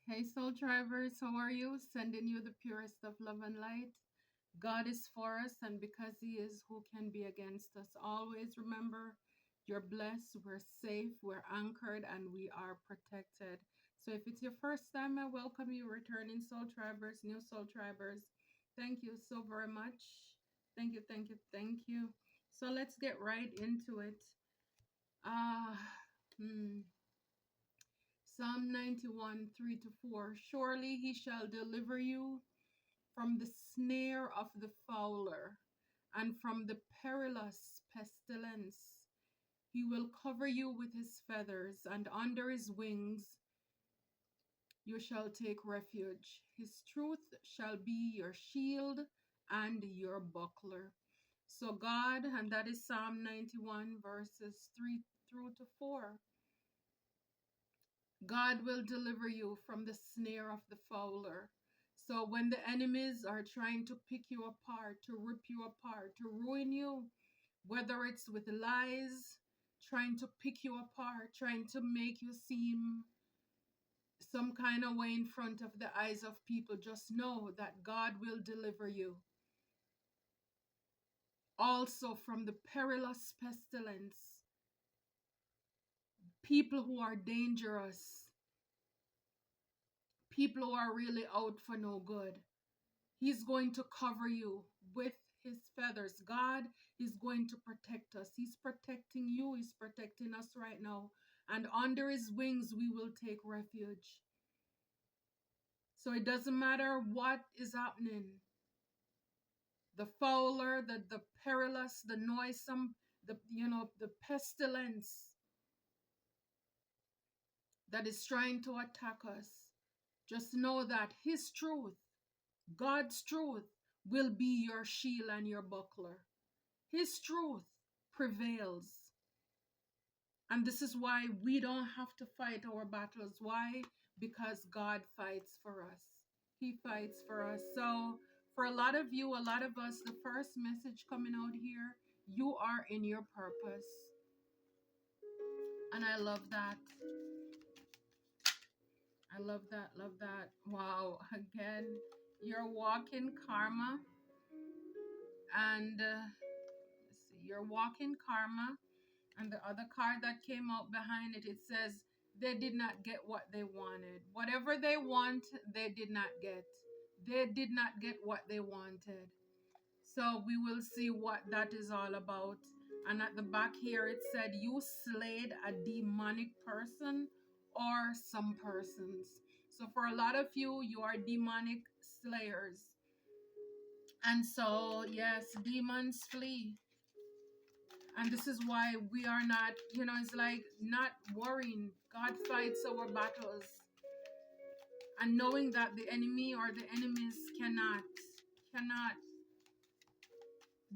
Hey, soul drivers, how are you? Sending you the purest of love and light. God is for us, and because He is, who can be against us? Always remember you're blessed, we're safe, we're anchored, and we are protected. So, if it's your first time, I welcome you, returning soul drivers, new soul drivers. Thank you so very much. Thank you, thank you, thank you. So, let's get right into it. Ah, hmm. Psalm 91, 3 to 4. Surely he shall deliver you from the snare of the fowler and from the perilous pestilence. He will cover you with his feathers, and under his wings you shall take refuge. His truth shall be your shield and your buckler. So, God, and that is Psalm 91, verses 3 through to 4. God will deliver you from the snare of the fowler. So when the enemies are trying to pick you apart, to rip you apart, to ruin you, whether it's with lies, trying to pick you apart, trying to make you seem some kind of way in front of the eyes of people, just know that God will deliver you. Also from the perilous pestilence, people who are dangerous, people who are really out for no good. He's going to cover you with his feathers. God is going to protect us. He's protecting you. He's protecting us right now. And under his wings, we will take refuge. So it doesn't matter what is happening. The fowler, the perilous, the noisome, the pestilence that is trying to attack us. Just know that his truth, God's truth, will be your shield and your buckler. His truth prevails. And this is why we don't have to fight our battles. Why? Because God fights for us. He fights for us. So, for a lot of you, a lot of us, the first message coming out here, you are in your purpose. And I love that. I love that. Love that. Wow. Again, you're walking karma. And let's see, you're walking karma. And the other card that came out behind it, it says they did not get what they wanted. Whatever they want, they did not get. They did not get what they wanted. So we will see what that is all about. And at the back here, it said, you slayed a demonic person or some persons. So for a lot of you, you are demonic slayers. And so, yes, demons flee. And this is why we are not, it's like not worrying. God fights our battles. And knowing that the enemy or the enemies cannot,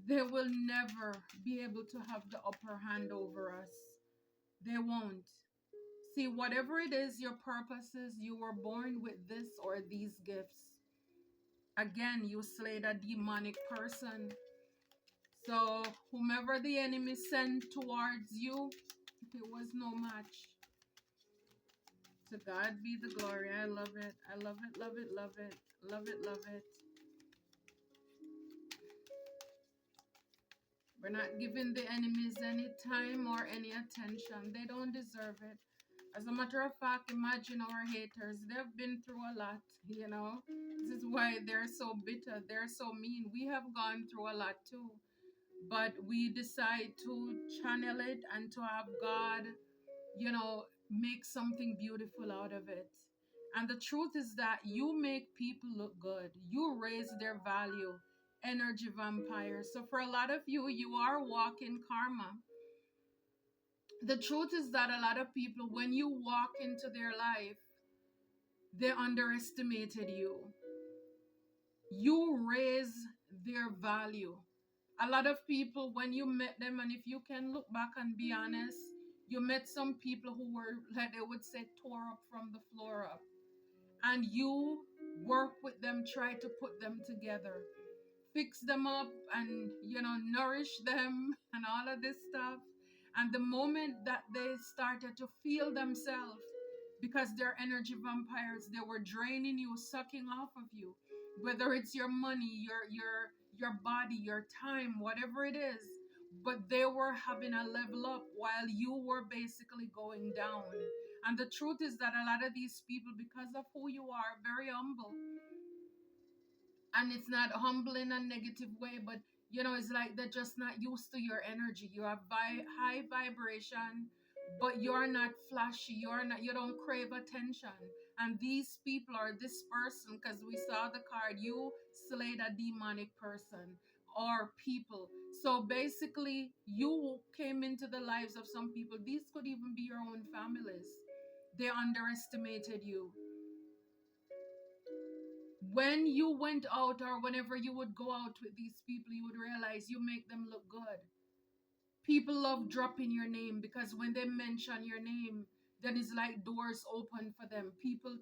they will never be able to have the upper hand over us. They won't. See, whatever it is, your purposes, you were born with this or these gifts. Again, you slayed a demonic person. So, whomever the enemy sent towards you, it was no match. To God be the glory. I love it. I love it, love it, love it. Love it, love it. We're not giving the enemies any time or any attention. They don't deserve it. As a matter of fact, imagine our haters. They've been through a lot. This is why they're so bitter. They're so mean. We have gone through a lot too. But we decide to channel it and to have God, make something beautiful out of it. And the truth is that you make people look good. You raise their value. Energy vampire. So for a lot of you, you are walking karma. The truth is that a lot of people, when you walk into their life, they underestimated you. You raise their value. A lot of people, when you met them, and if you can look back and be honest, you met some people who were, like they would say, tore up from the floor up. And you work with them, try to put them together, fix them up, and nourish them and all of this stuff. And the moment that they started to feel themselves, because they're energy vampires. They were draining you, sucking off of you, whether it's your money, your body, your time, whatever it is. But they were having a level up while you were basically going down. And the truth is that a lot of these people, because of who you are, very humble, and it's not humble in a negative way, but it's like they're just not used to your energy. You have high vibration, but you're not flashy, you don't crave attention. And these people, are this person, because we saw the card, you slayed a demonic person or people. So basically you came into the lives of some people. These could even be your own families. They underestimated you. When you went out, or whenever you would go out with these people, you would realize you make them look good. People love dropping your name, because when they mention your name, then it's like doors open for them. People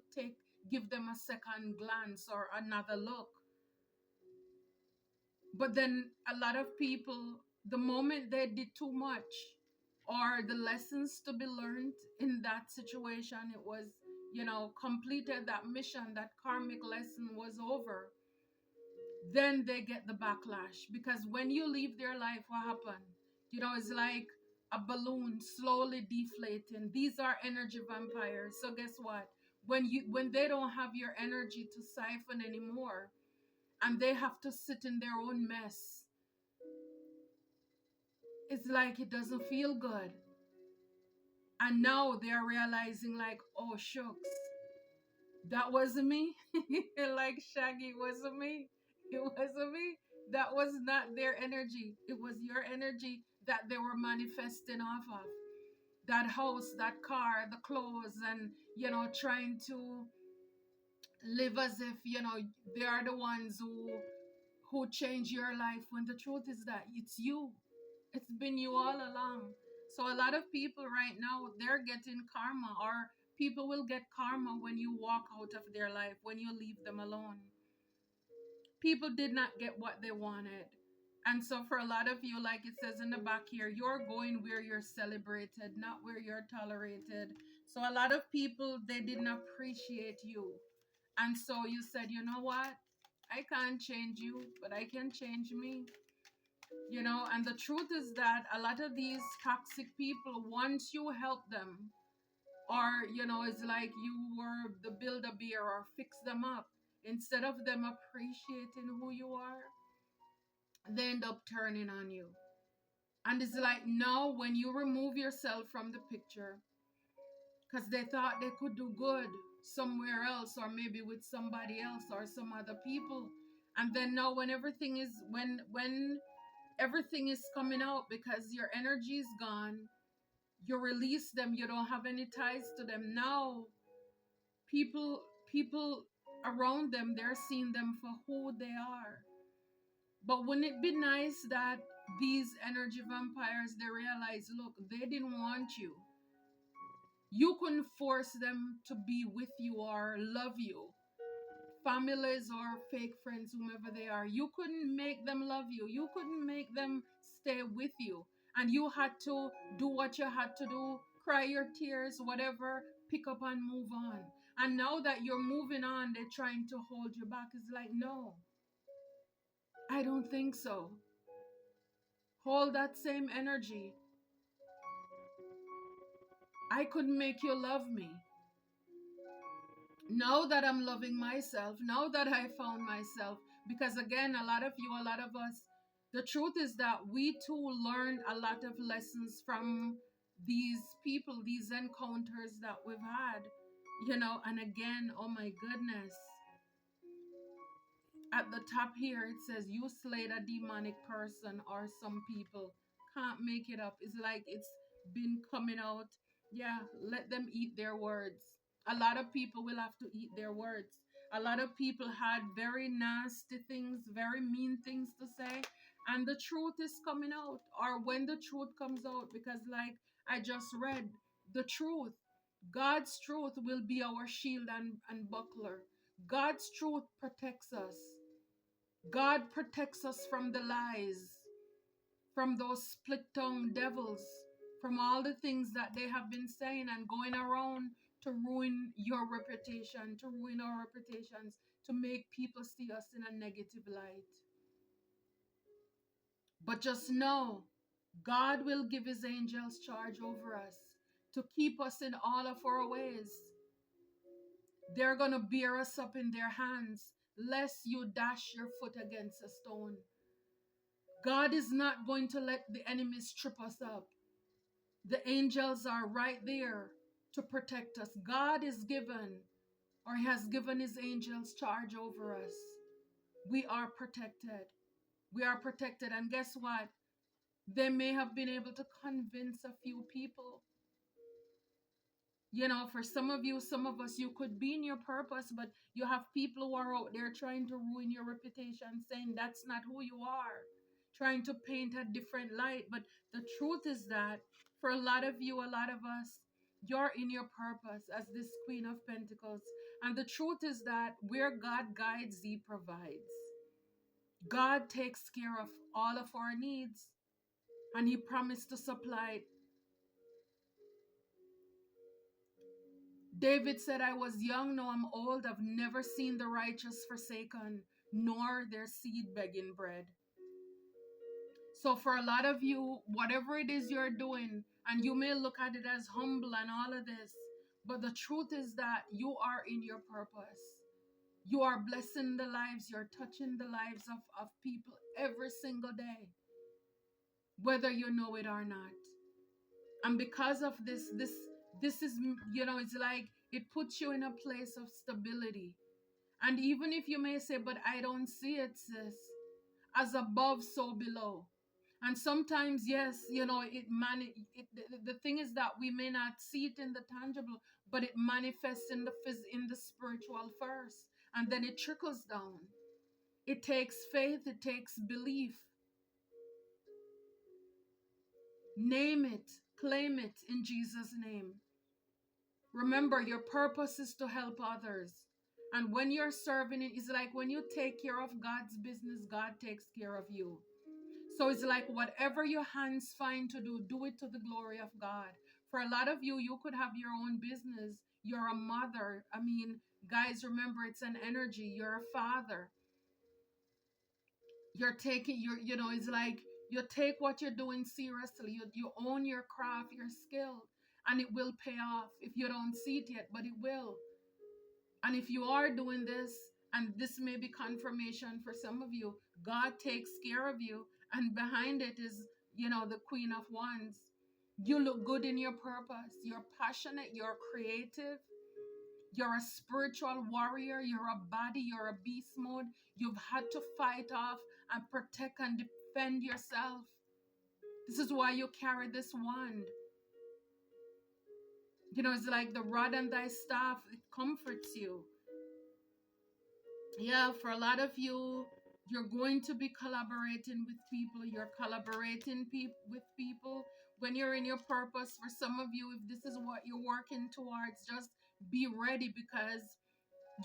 give them a second glance or another look. But then a lot of people, the moment they did too much, or the lessons to be learned in that situation, it was, completed that mission, that karmic lesson was over, then they get the backlash. Because when you leave their life, what happened? It's like a balloon slowly deflating. These are energy vampires. So guess what? When they don't have your energy to siphon anymore, and they have to sit in their own mess, it's like it doesn't feel good. And now they're realizing, like, oh shucks, that wasn't me. Like Shaggy, it wasn't me. It wasn't me. That was not their energy. It was your energy that they were manifesting off of. That house, that car, the clothes, and trying to live as if they are the ones who change your life, when the truth is that it's you. It's been you all along. So a lot of people right now, they're getting karma, or people will get karma when you walk out of their life, when you leave them alone. People did not get what they wanted. And so for a lot of you, like it says in the back here, you're going where you're celebrated, not where you're tolerated. So a lot of people, they didn't appreciate you. And so you said, you know what? I can't change you, but I can change me. And the truth is that a lot of these toxic people, once you help them, or it's like you were the build a beer or fix them up, instead of them appreciating who you are, they end up turning on you. And it's like, now when you remove yourself from the picture, because they thought they could do good somewhere else, or maybe with somebody else or some other people, and then now when everything is when everything is coming out, because your energy is gone, you release them, you don't have any ties to them. Now people around them, they're seeing them for who they are. But wouldn't it be nice that these energy vampires, they realize, look, they didn't want you. You couldn't force them to be with you or love you. Families or fake friends, whomever they are, you couldn't make them love you. You couldn't make them stay with you. And you had to do what you had to do, cry your tears, whatever, pick up and move on. And now that you're moving on, they're trying to hold you back. It's like, no, I don't think so. Hold that same energy. I could make you love me. Now that I'm loving myself, now that I found myself, because again, a lot of you, a lot of us, the truth is that we too learned a lot of lessons from these people, these encounters that we've had, and again, oh my goodness. At the top here, it says, you slayed a demonic person or some people. Can't make it up. It's like it's been coming out. Yeah, let them eat their words. A lot of people will have to eat their words. A lot of people had very nasty things, very mean things to say. And the truth is coming out. Or when the truth comes out, because like I just read, the truth, God's truth will be our shield and buckler. God's truth protects us. God protects us from the lies, from those split tongued devils, from all the things that they have been saying and going around to ruin your reputation, to ruin our reputations, to make people see us in a negative light. But just know, God will give his angels charge over us to keep us in all of our ways. They're going to bear us up in their hands, lest you dash your foot against a stone. God is not going to let the enemies trip us up. The angels are right there to protect us. God is given, or has given his angels charge over us. We are protected. We are protected. And guess what? They may have been able to convince a few people. You know, for some of you, some of us, you could be in your purpose, but you have people who are out there trying to ruin your reputation, saying that's not who you are, trying to paint a different light. But the truth is that for a lot of you, a lot of us, you're in your purpose as this Queen of Pentacles. And the truth is that where God guides, he provides. God takes care of all of our needs, and he promised to supply. David said, I was young, now I'm old. I've never seen the righteous forsaken, nor their seed begging bread. So for a lot of you, whatever it is you're doing, and you may look at it as humble and all of this, but the truth is that you are in your purpose. You are blessing the lives, you're touching the lives of people every single day, whether you know it or not. And because of this is, you know, it's like it puts you in a place of stability. And even if you may say, but I don't see it, sis, as above, so below. And sometimes, yes, you know, the thing is that we may not see it in the tangible, but it manifests in the spiritual first, and then it trickles down. It takes faith, it takes belief. Name it, claim it in Jesus' name. Remember, your purpose is to help others. And when you're serving, it's like when you take care of God's business, God takes care of you. So it's like whatever your hands find to do, do it to the glory of God. For a lot of you, you could have your own business. You're a mother. I mean, guys, remember, it's an energy. You're a father. You're taking, you know, it's like you take what you're doing seriously. You own your craft, your skill, and it will pay off if you don't see it yet, but it will. And if you are doing this, and this may be confirmation for some of you, God takes care of you. And behind it is, you know, the Queen of Wands. You look good in your purpose. You're passionate. You're creative. You're a spiritual warrior. You're a body. You're a beast mode. You've had to fight off and protect and defend yourself. This is why you carry this wand. You know, it's like the rod and thy staff, it comforts you. Yeah, for a lot of you, you're going to be collaborating with people. You're collaborating with people when you're in your purpose. For some of you, if this is what you're working towards, just be ready, because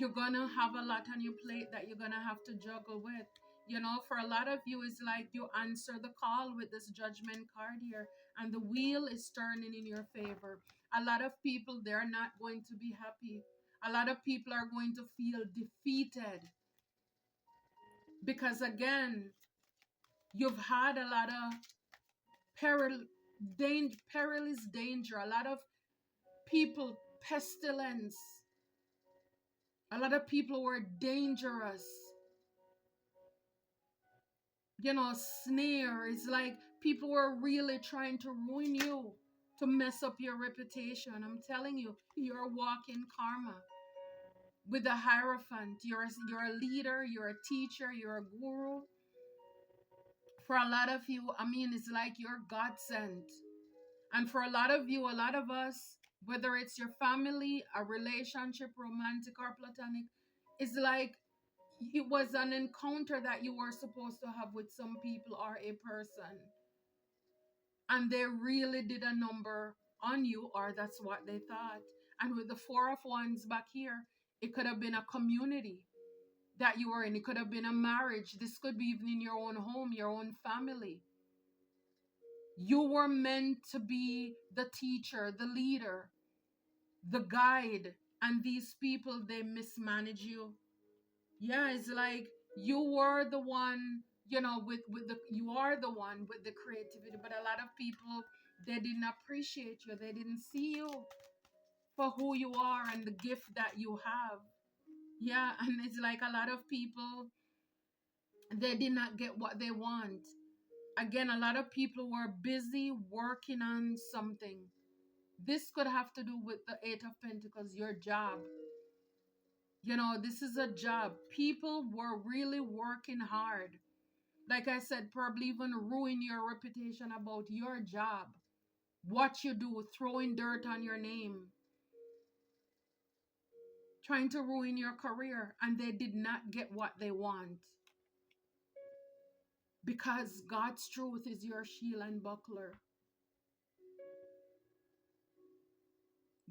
you're going to have a lot on your plate that you're going to have to juggle with. You know, for a lot of you, it's like you answer the call with this judgment card here, and the wheel is turning in your favor. A lot of people, they're not going to be happy. A lot of people are going to feel defeated because, again, you've had a lot of perilous danger, a lot of people, pestilence, a lot of people were dangerous. You know, snare. It's like people were really trying to ruin you, to mess up your reputation. I'm telling you, you're walking karma with a hierophant. You're a leader, you're a teacher, you're a guru. For a lot of you, I mean, it's like you're God sent. And for a lot of you, a lot of us, whether it's your family, a relationship, romantic or platonic, it's like it was an encounter that you were supposed to have with some people or a person. And they really did a number on you, or that's what they thought. And with the Four of Wands back here, it could have been a community that you were in. It could have been a marriage. This could be even in your own home, your own family. You were meant to be the teacher, the leader. the guide, and these people, they mismanage you. Yeah, it's like you were the one, with the you are the one with the creativity, but a lot of people, they didn't appreciate you. They didn't see you for who you are and the gift that you have. Yeah, and it's like a lot of people, they did not get what they want. Again, a lot of people were busy working on something. This could have to do with the Eight of Pentacles, your job. This is a job. People were really working hard. Like I said, probably even ruin your reputation about your job, what you do, throwing dirt on your name, trying to ruin your career, and they did not get what they want. Because God's truth is your shield and buckler.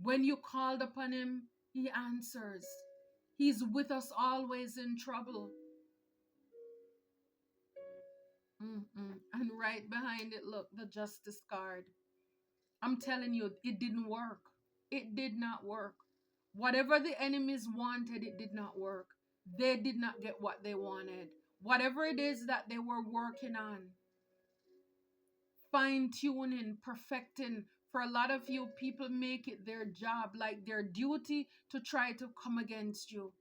When you called upon him, he answers. He's with us always in trouble. And right behind it, look, the justice card. I'm telling you, it didn't work. It did not work. Whatever the enemies wanted, it did not work. They did not get what they wanted. Whatever it is that they were working on, fine tuning, perfecting. For a lot of you, people make it their job, like their duty, to try to come against you.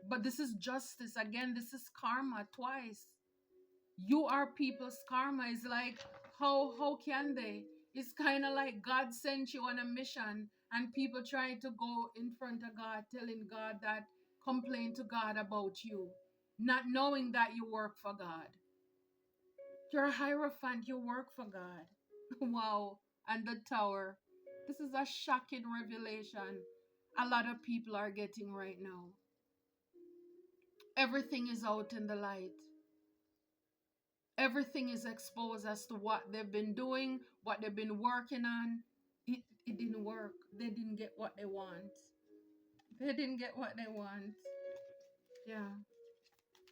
But this is justice. Again, this is karma twice. You are people's karma. Is like, how can they? It's kind of like God sent you on a mission and people trying to go in front of God, telling God that, complain to God about you, not knowing that you work for God. You're a hierophant, you work for God. Wow. And the tower. This is a shocking revelation a lot of people are getting right now. Everything is out in the light. Everything is exposed as to what they've been doing, what they've been working on. It didn't work. They didn't get what they want. They didn't get what they want. Yeah.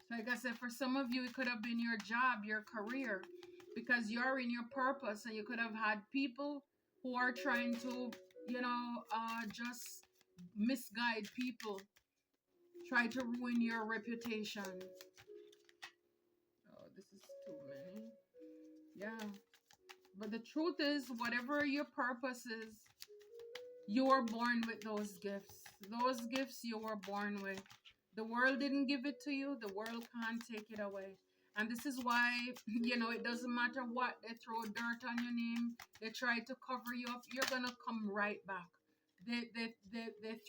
So like I said, for some of you, it could have been your job, your career, because you're in your purpose, and you could have had people who are trying to, just misguide people, try to ruin your reputation. Oh, this is too many. Yeah. But the truth is, whatever your purpose is, you were born with those gifts. Those gifts you were born with. The world didn't give it to you. The world can't take it away. And this is why, it doesn't matter what. They throw dirt on your name. They try to cover you up. You're going to come right back. They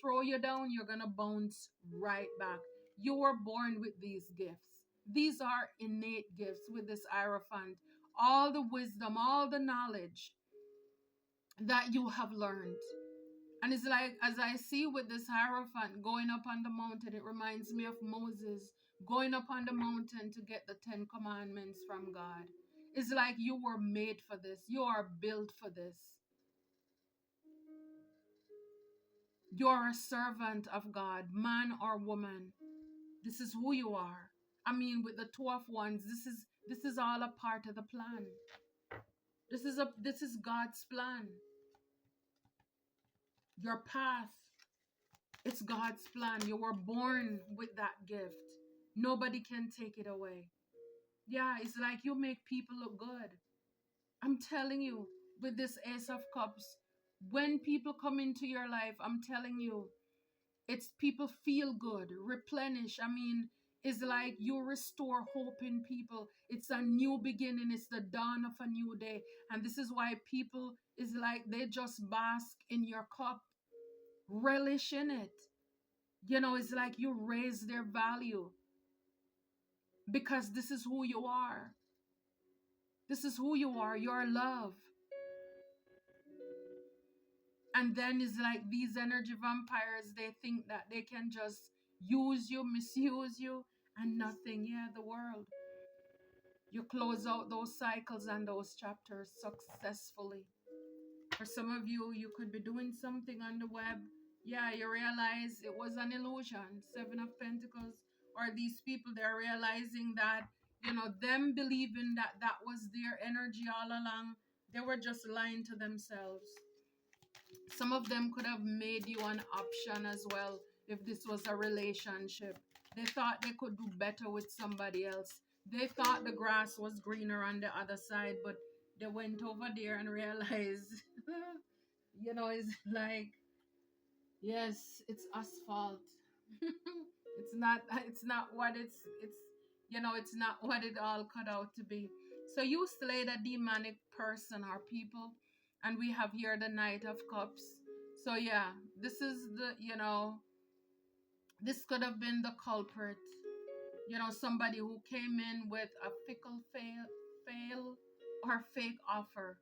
throw you down. You're going to bounce right back. You were born with these gifts. These are innate gifts with this Hierophant. All the wisdom, all the knowledge that you have learned. And it's like, as I see with this Hierophant going up on the mountain, it reminds me of Moses going up on the mountain to get the 10 Commandments from God. It's like you were made for this. You are built for this. You're a servant of God, man or woman. This is who you are. I mean, with the 12 ones, this is all a part of the plan. This is God's plan. Your path, it's God's plan. You were born with that gift. Nobody can take it away. Yeah, it's like you make people look good. I'm telling you, with this Ace of Cups, when people come into your life, I'm telling you, it's people feel good, replenish. I mean, it's like you restore hope in people. It's a new beginning. It's the dawn of a new day. And this is why people is like they just bask in your cup, relish in it. It's like you raise their value because this is who you are. This is who you are. You're love. And then it's like these energy vampires, they think that they can just use you, misuse you, and nothing. Yeah, the world. You close out those cycles and those chapters successfully. For some of you, you could be doing something on the web. Yeah, you realize it was an illusion. Seven of Pentacles. Or these people, they're realizing that, them believing that that was their energy all along. They were just lying to themselves. Some of them could have made you an option as well if this was a relationship. They thought they could do better with somebody else. They thought the grass was greener on the other side, but they went over there and realized, it's like, yes, it's asphalt. It's not what it's not what it all cut out to be. So you slayed a demonic person or people, and we have here the Knight of Cups. So yeah, this is this could have been the culprit. Somebody who came in with a fickle fail or fake offer.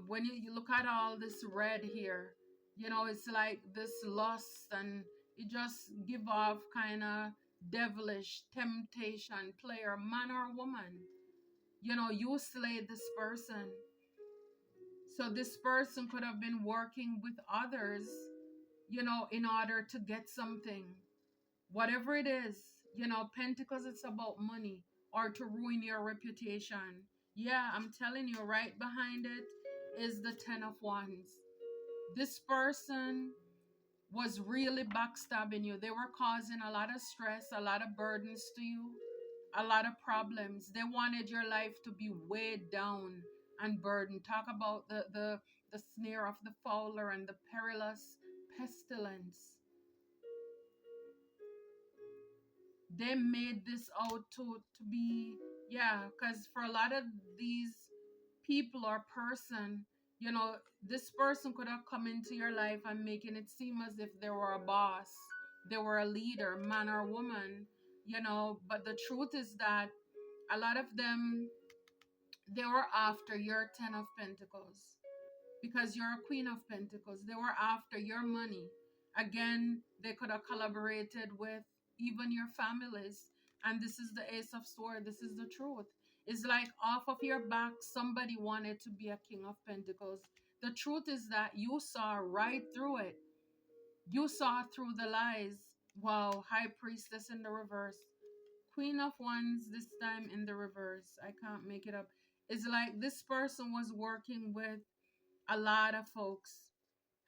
When you look at all this red here, it's like this lust, and it just give off kind of devilish temptation, player, man or woman. You slayed this person. So this person could have been working with others, in order to get something. Whatever it is, Pentacles, it's about money or to ruin your reputation. Yeah, I'm telling you, right behind it is the Ten of Wands. This person was really backstabbing you. They were causing a lot of stress, a lot of burdens to you, a lot of problems. They wanted your life to be weighed down and burdened. Talk about the snare of the fowler and the perilous pestilence. They made this out to be, yeah, because for a lot of these people or person, this person could have come into your life and making it seem as if they were a boss, they were a leader, man or woman, but the truth is that a lot of them, they were after your Ten of Pentacles because you're a Queen of Pentacles. They were after your money. Again, they could have collaborated with even your families. And this is the Ace of Swords. This is the truth. It's like off of your back, somebody wanted to be a King of Pentacles. The truth is that you saw right through it. You saw through the lies. Wow, High Priestess in the reverse. Queen of Wands this time in the reverse. I can't make it up. It's like this person was working with a lot of folks.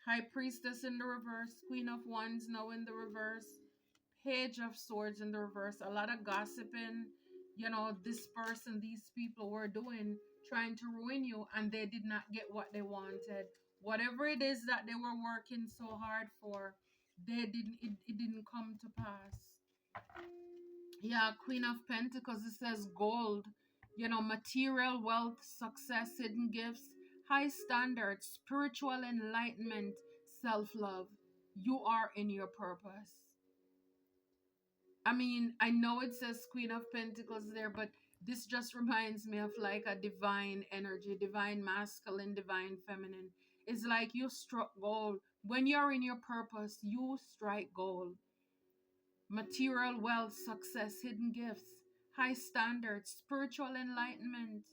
High Priestess in the reverse, Queen of Wands now in the reverse, Page of Swords in the reverse. A lot of gossiping, this person, these people were doing, trying to ruin you, and they did not get what they wanted. Whatever it is that they were working so hard for, it didn't come to pass. Yeah, Queen of Pentacles, it says gold, material wealth, success, hidden gifts, high standards, spiritual enlightenment, self-love. You are in your purpose. I mean, I know it says Queen of Pentacles there, but this just reminds me of like a divine energy, divine masculine, divine feminine. It's like you struck gold. When you're in your purpose, you strike gold. Material wealth, success, hidden gifts, high standards, spiritual enlightenment.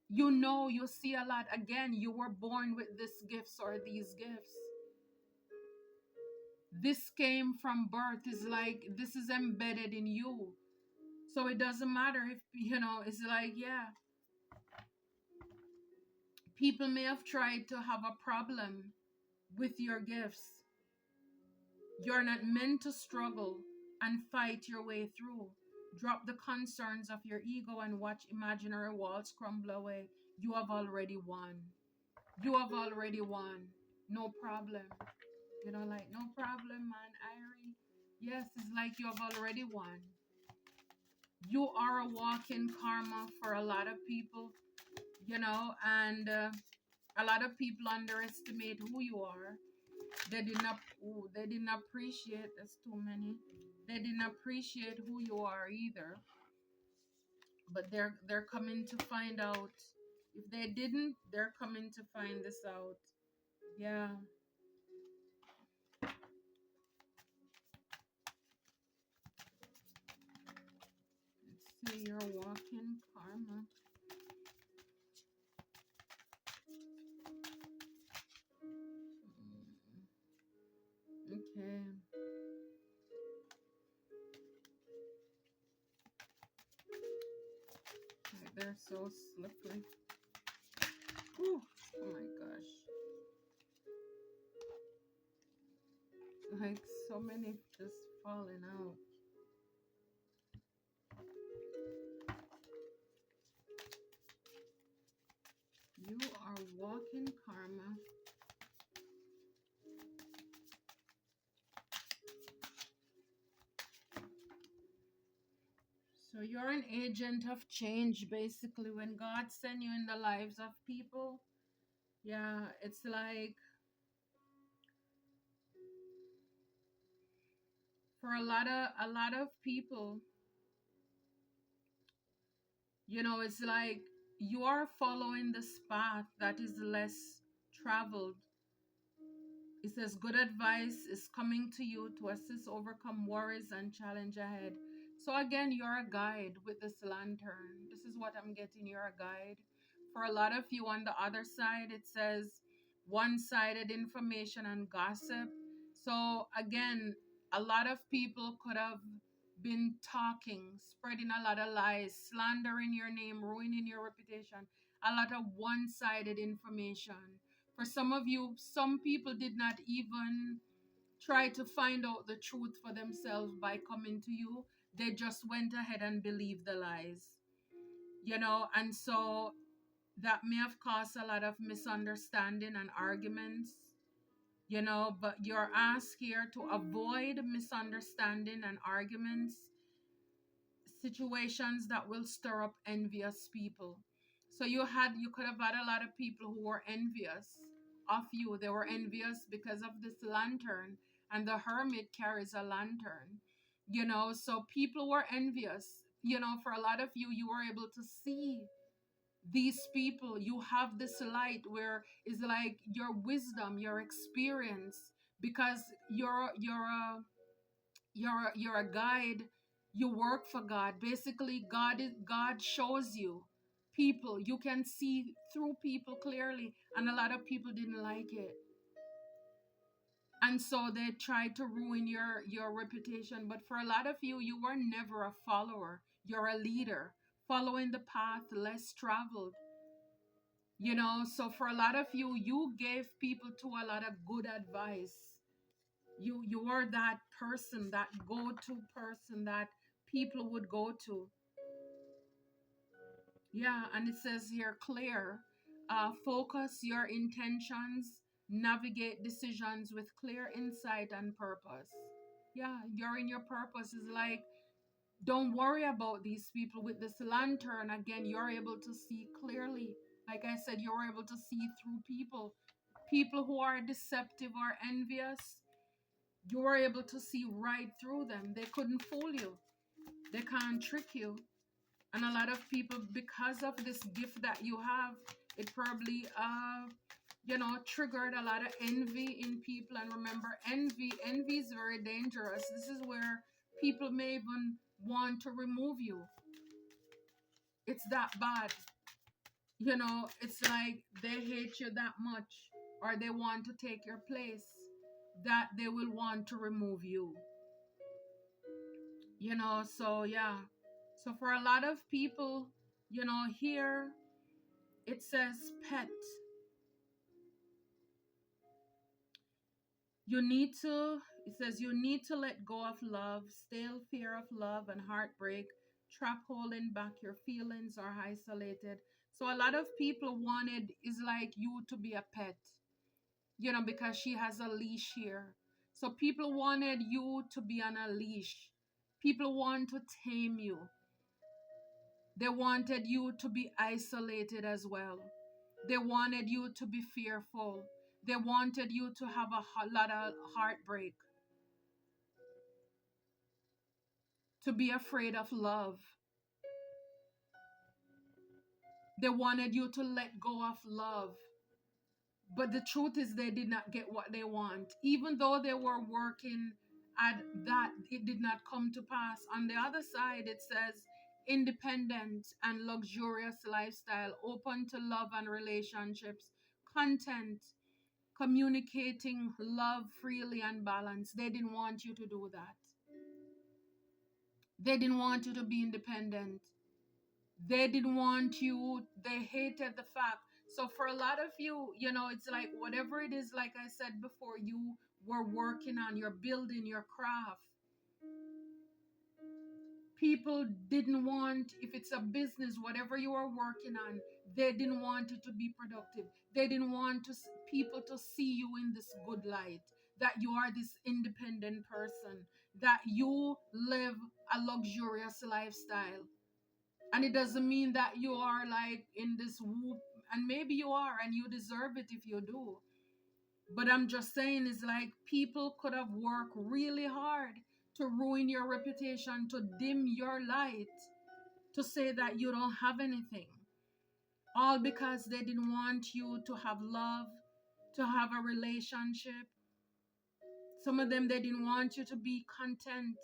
You see a lot. Again, you were born with these gifts or these gifts. This came from birth. It's like this is embedded in you. So it doesn't matter if, it's like, yeah. People may have tried to have a problem with your gifts. You're not meant to struggle and fight your way through. Drop the concerns of your ego and watch imaginary walls crumble away. You have already won. You have already won. No problem. Like, no problem, man, Irie. Yes, it's like you have already won. You are a walking karma for a lot of people, and a lot of people underestimate who you are. They didn't appreciate, that's too many. They didn't appreciate who you are either. But they're coming to find out. If they didn't, they're coming to find this out. Yeah. Let's see your walking karma. Okay. They're so slippery. Whew. Oh my gosh. Like so many just falling out. You are walking karma. So you're an agent of change basically when God sent you in the lives of people. Yeah, it's like for a lot of people, it's like you are following this path that is less traveled. It says, good advice is coming to you to assist overcome worries and challenge ahead. So, again, you're a guide with this lantern. This is what I'm getting. You're a guide. For a lot of you on the other side, it says one sided information and gossip. So, again, a lot of people could have been talking, spreading a lot of lies, slandering your name, ruining your reputation, a lot of one sided information. For some of you, some people did not even try to find out the truth for themselves by coming to you. They just went ahead and believed the lies, and so that may have caused a lot of misunderstanding and arguments, but you're asked here to avoid misunderstanding and arguments, situations that will stir up envious people. So you could have had a lot of people who were envious of you. They were envious because of this lantern, and the hermit carries a lantern. So people were envious. For a lot of you, you were able to see these people. You have this light where it's like your wisdom, your experience, because you're a guide. You work for God. Basically, God shows you people. You can see through people clearly, and a lot of people didn't like it, and so they tried to ruin your reputation. But for a lot of you, you were never a follower. You're a leader, following the path less traveled. So for a lot of you, you gave people to a lot of good advice. You were that person, that go-to person that people would go to. Yeah, and it says here clear. Focus your intentions, navigate decisions with clear insight and purpose. Yeah, you're in your purpose. Is like, don't worry about these people. With this lantern, again, you're able to see clearly. Like I said, you're able to see through people. People who are deceptive or envious, you were able to see right through them. They couldn't fool you. They can't trick you. And a lot of people, because of this gift that you have, it probably triggered a lot of envy in people. And remember, envy is very dangerous. This is where people may even want to remove you. It's that bad. It's like they hate you that much, or they want to take your place, that they will want to remove you. So yeah. So for a lot of people, here it says pet. It says you need to let go of love, stale fear of love and heartbreak, trap holding back your feelings or isolated. So a lot of people wanted is like you to be a pet, because she has a leash here. So people wanted you to be on a leash. People want to tame you. They wanted you to be isolated as well. They wanted you to be fearful. They wanted you to have a lot of heartbreak, to be afraid of love. They wanted you to let go of love. But the truth is, they did not get what they want. Even though they were working at that, it did not come to pass. On the other side, it says independent and luxurious lifestyle, open to love and relationships, content, communicating love freely and balanced. They didn't want you to do that. They didn't want you to be independent. They didn't want you, they hated the fact. So for a lot of you, it's like whatever it is, like I said before, you were working on, you're building your craft. People didn't want, if it's a business, whatever you are working on, they didn't want it to be productive. They didn't want people to see you in this good light, that you are this independent person, that you live a luxurious lifestyle. And it doesn't mean that you are like in this whoop, and maybe you are and you deserve it if you do. But I'm just saying, is like people could have worked really hard to ruin your reputation, to dim your light, to say that you don't have anything. All because they didn't want you to have love, to have a relationship. Some of them, they didn't want you to be content.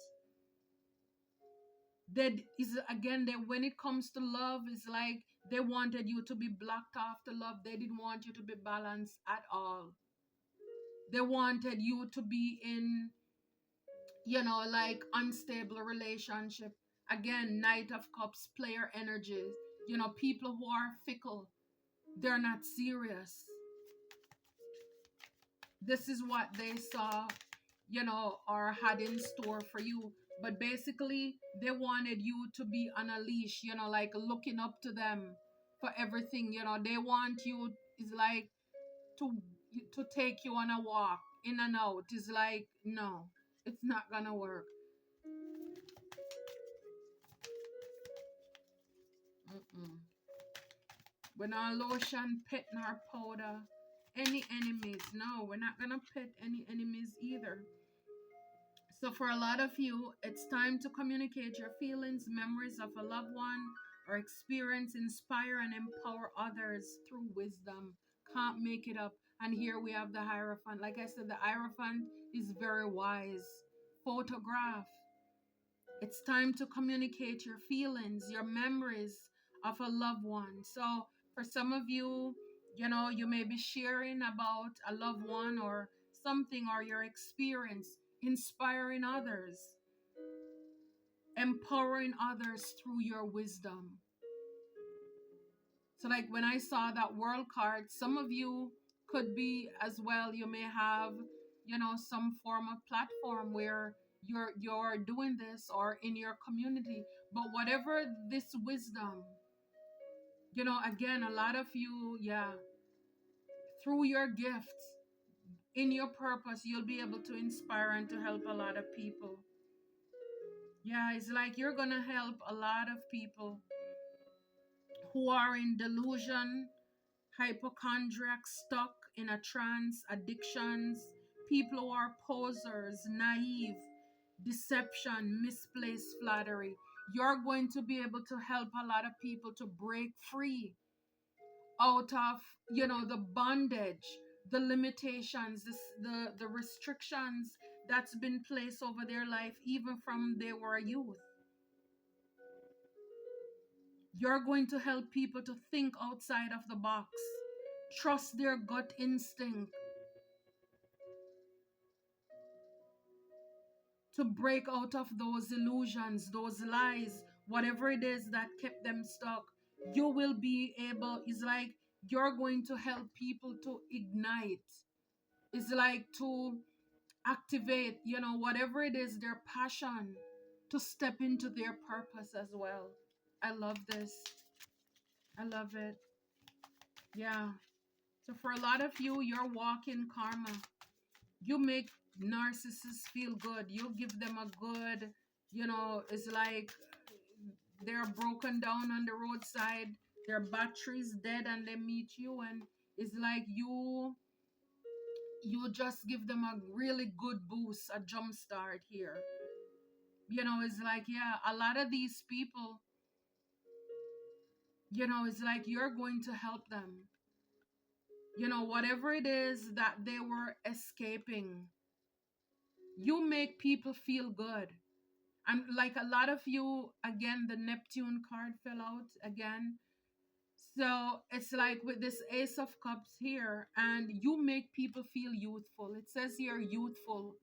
That is, again, that when it comes to love, it's like they wanted you to be blocked off the love. They didn't want you to be balanced at all. They wanted you to be in, like unstable relationship. Again, Knight of Cups, player energies. People who are fickle, they're not serious. This is what they saw, or had in store for you. But basically, they wanted you to be on a leash, like looking up to them for everything. They want you, is like to take you on a walk in and out. Is like, no, it's not gonna work. Mm-mm. We're not lotion, pet, nor powder. Any enemies? No, we're not gonna pet any enemies either. So for a lot of you, it's time to communicate your feelings, memories of a loved one, or experience, inspire and empower others through wisdom. Can't make it up. And here we have the Hierophant. Like I said, the Hierophant is very wise. Photograph. It's time to communicate your feelings, your memories of a loved one. So for some of you, you may be sharing about a loved one or something, or your experience, inspiring others, empowering others through your wisdom. So like when I saw that world card, some of you could be as well, you may have, some form of platform where you're doing this, or in your community. But whatever this wisdom, again, a lot of you, yeah, through your gifts, in your purpose, you'll be able to inspire and to help a lot of people. Yeah, it's like you're gonna help a lot of people who are in delusion, hypochondriac, stuck in a trance, addictions, people who are posers, naive, deception, misplaced flattery. You're going to be able to help a lot of people to break free out of, the bondage, the limitations, the restrictions that's been placed over their life, even from they were a youth. You're going to help people to think outside of the box, trust their gut instinct, to break out of those illusions, those lies, whatever it is that kept them stuck. You will be able, it's like you're going to help people to ignite. It's like to activate, whatever it is, their passion, to step into their purpose as well. I love this. I love it. Yeah. So for a lot of you, you're walking karma. You make narcissists feel good. You give them a good, it's like they're broken down on the roadside, their battery's dead, and they meet you, and it's like you just give them a really good boost, a jump start here. It's like, yeah, a lot of these people, it's like you're going to help them. Whatever it is that they were escaping, you make people feel good. And like a lot of you, again, the Neptune card fell out again. So it's like with this Ace of Cups here, and you make people feel youthful. It says here youthful,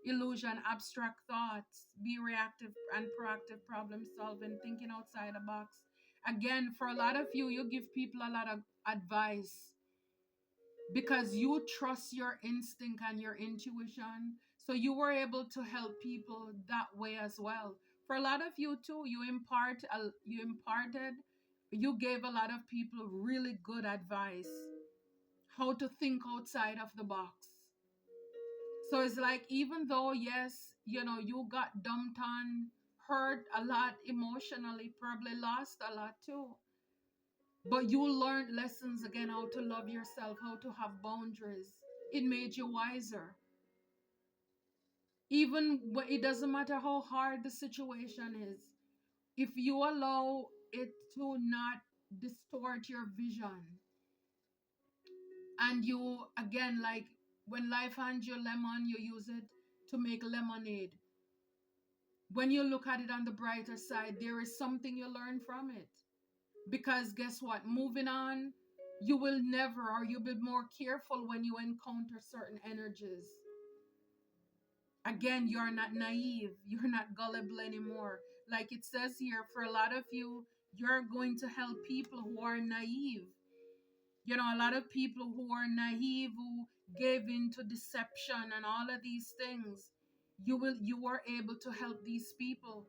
illusion, abstract thoughts, be reactive and proactive, problem solving, thinking outside the box. Again, for a lot of you, you give people a lot of advice. because you trust your instinct and your intuition. So you were able to help people that way as well. For a lot of you too, you imparted, you gave a lot of people really good advice how to think outside of the box. So it's like, even though, yes, you got dumped on, hurt a lot emotionally, probably lost a lot too. But you learned lessons again, how to love yourself, how to have boundaries. It made you wiser. Even when it doesn't matter how hard the situation is, if you allow it to not distort your vision, and you, again, like when life hands you lemon, you use it to make lemonade. When you look at it on the brighter side, there is something you learn from it. Because guess what? Moving on, you will never, or you'll be more careful when you encounter certain energies. Again, you're not naive, you're not gullible anymore. Like it says here, for a lot of you, you're going to help people who are naive. A lot of people who are naive, who gave into deception and all of these things, you are able to help these people.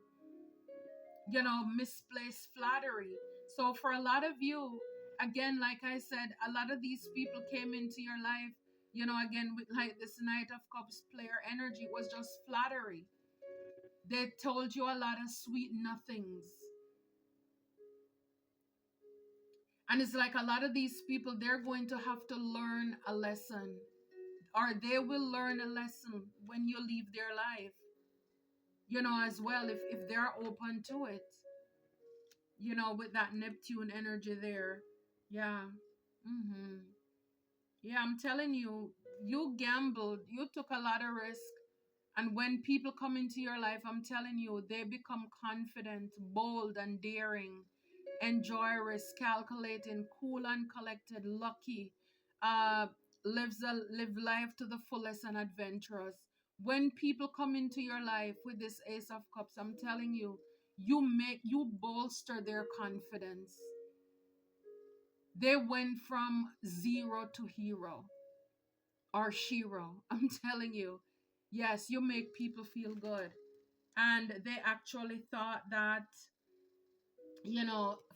Misplaced flattery. So for a lot of you, again, like I said, a lot of these people came into your life, again, with like this Knight of Cups player energy. It was just flattery. They told you a lot of sweet nothings. And it's like, a lot of these people, they're going to have to learn a lesson, or they will learn a lesson when you leave their life, as well, if they're open to it, with that Neptune energy there. Yeah. Mm-hmm. Yeah, I'm telling you, you gambled, you took a lot of risk. And when people come into your life, I'm telling you, they become confident, bold, and daring, enjoyous, calculating, cool and collected, lucky, uh, live life to the fullest and adventurous. When people come into your life with this Ace of Cups, I'm telling you, you bolster their confidence. They went from zero to hero or shiro. I'm telling you, yes, you make people feel good. And they actually thought that,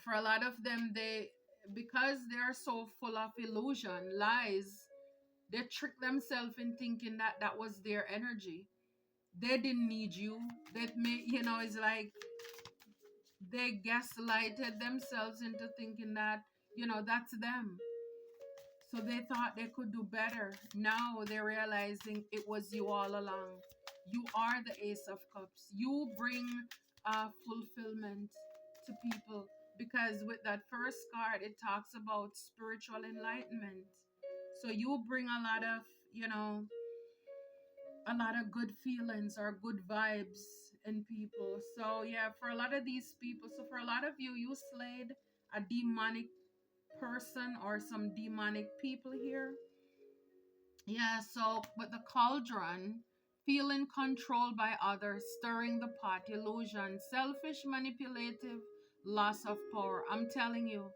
for a lot of them, because they're so full of illusion, lies, they trick themselves in thinking that that was their energy. They didn't need you. That may, it's like they gaslighted themselves into thinking that, that's them. So they thought they could do better. Now they're realizing it was you all along. You are the Ace of Cups. You bring fulfillment to people, because with that first card, it talks about spiritual enlightenment. So you bring a lot of, a lot of good feelings or good vibes in people. So yeah, for a lot of these people, so for a lot of you, you slayed a demonic person or some demonic people here. Yeah, so with the cauldron, feeling controlled by others, stirring the pot, illusion, selfish, manipulative, loss of power. I'm telling you,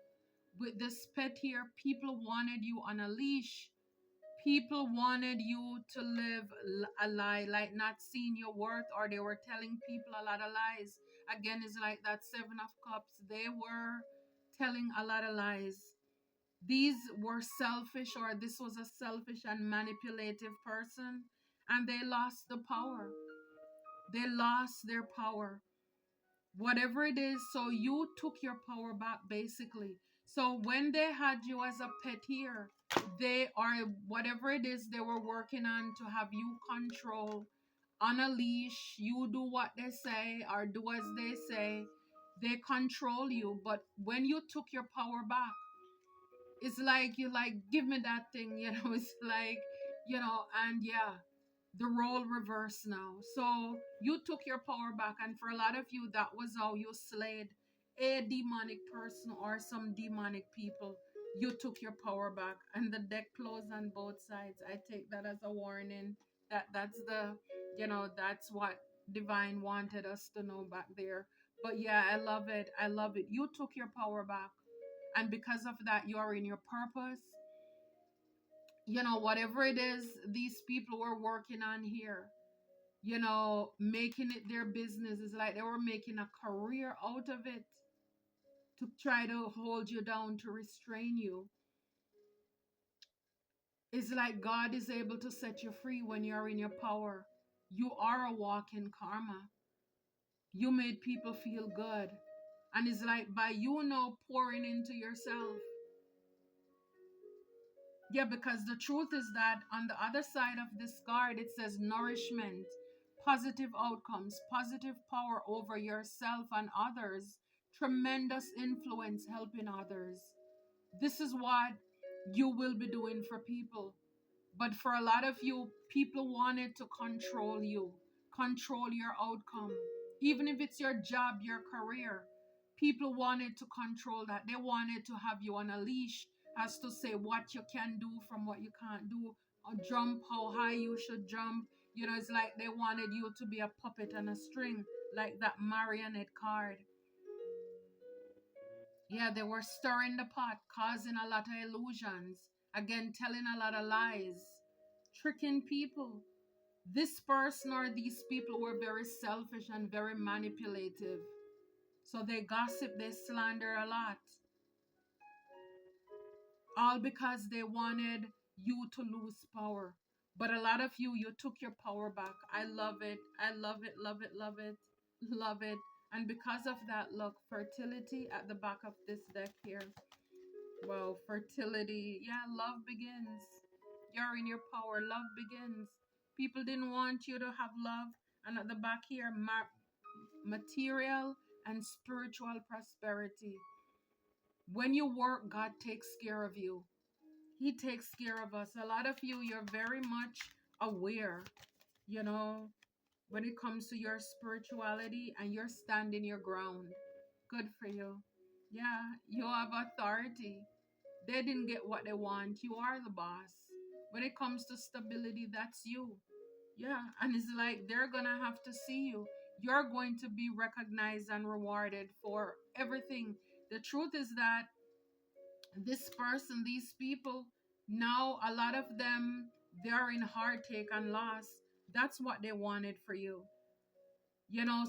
with this pet here, people wanted you on a leash. People wanted you to live a lie, like not seeing your worth, or they were telling people a lot of lies. Again, it's like that Seven of Cups. They were telling a lot of lies. These were selfish, or this was a selfish and manipulative person, and they lost the power. They lost their power, whatever it is. So you took your power back, basically. So when they had you as a pet here, they are, whatever it is they were working on to have you control on a leash. You do what they say or do as they say. They control you. But when you took your power back, it's like, you like, give me that thing, it's like, and yeah, the role reversed now. So you took your power back, and for a lot of you, that was how you slayed a demonic person or some demonic people. You took your power back, and the deck closed on both sides. I take that as a warning, that that's the, that's what divine wanted us to know back there. But yeah, I love it, I love it. You took your power back, and because of that, you are in your purpose. Whatever it is these people were working on here, making it their business, is like they were making a career out of it to try to hold you down, to restrain you. It's like God is able to set you free when you're in your power. You are a walking karma. You made people feel good. And it's like by you now pouring into yourself. Yeah, because the truth is that on the other side of this card, it says nourishment, positive outcomes, positive power over yourself and others, tremendous influence helping others. This is what you will be doing for people. But for a lot of you, people wanted to control you, control your outcome. Even if it's your job, your career, people wanted to control that. They wanted to have you on a leash as to say what you can do from what you can't do, or jump, how high you should jump. It's like they wanted you to be a puppet on a string, like that marionette card. Yeah, they were stirring the pot, causing a lot of illusions. Again, telling a lot of lies, tricking people. This person or these people were very selfish and very manipulative. So they gossip, they slander a lot. All because they wanted you to lose power. But a lot of you took your power back. I love it. I love it, love it, love it, love it. And because of that, look, fertility at the back of this deck here. Well, fertility. Yeah, love begins. You're in your power. Love begins. People didn't want you to have love. And at the back here, material and spiritual prosperity. When you work, God takes care of you. He takes care of us. A lot of you're very much aware, you know, when it comes to your spirituality, and you're standing your ground. Good for you. Yeah, you have authority. They didn't get what they want. You are the boss. When it comes to stability, that's you. Yeah, and it's like they're gonna have to see you. You're going to be recognized and rewarded for everything. The truth is that this person, these people, now a lot of them, they're in heartache and loss. That's what they wanted for you.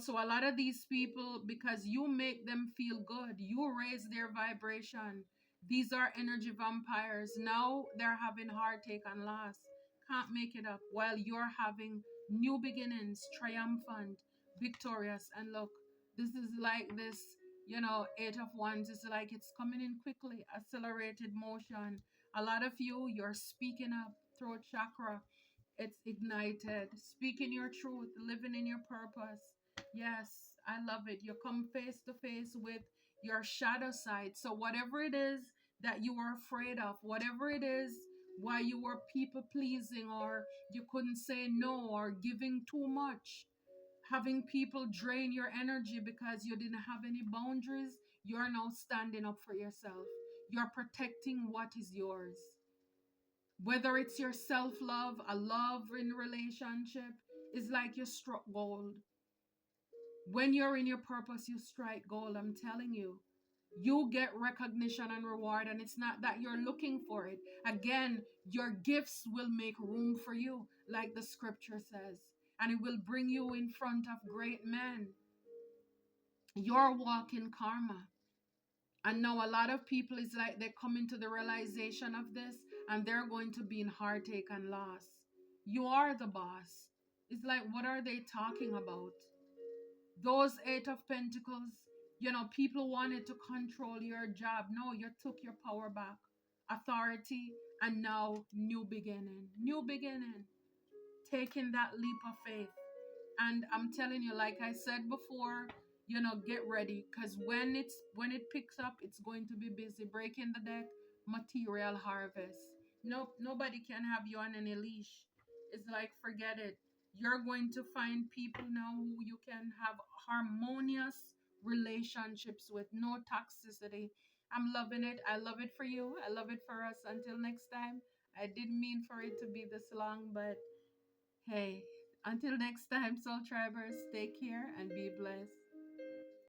So a lot of these people, because you make them feel good, you raise their vibration. These are energy vampires. Now they're having heartache and loss. Can't make it up. While you're having new beginnings, triumphant, victorious. And look, this is like this, Eight of Wands is like it's coming in quickly, accelerated motion. A lot of you're speaking up, throat chakra. It's ignited. Speaking your truth, living in your purpose. Yes, I love it. You come face to face with your shadow side. So, whatever it is that you were afraid of, whatever it is why you were people pleasing, or you couldn't say no, or giving too much, having people drain your energy because you didn't have any boundaries, you're now standing up for yourself. You're protecting what is yours. Whether it's your self love, a love in relationship, it's like you struck gold. When you're in your purpose, you strike gold. I'm telling you, you get recognition and reward, and it's not that you're looking for it. Again, your gifts will make room for you, like the scripture says, and it will bring you in front of great men. You're walking karma. And now a lot of people, is like they come into the realization of this, and they're going to be in heartache and loss. You are the boss. It's like, what are they talking about? Those Eight of Pentacles, people wanted to control your job. No, you took your power back, authority, and now new beginning. New beginning. Taking that leap of faith. And I'm telling you, like I said before, get ready, because when it picks up, it's going to be busy. Breaking the deck, material harvest. Nope, nobody can have you on any leash. It's like, forget it. You're going to find people now who you can have harmonious relationships with, no toxicity. I'm loving it. I love it for you. I love it for us. Until next time. I didn't mean for it to be this long, but hey, until next time, Soul Tribers, take care and be blessed.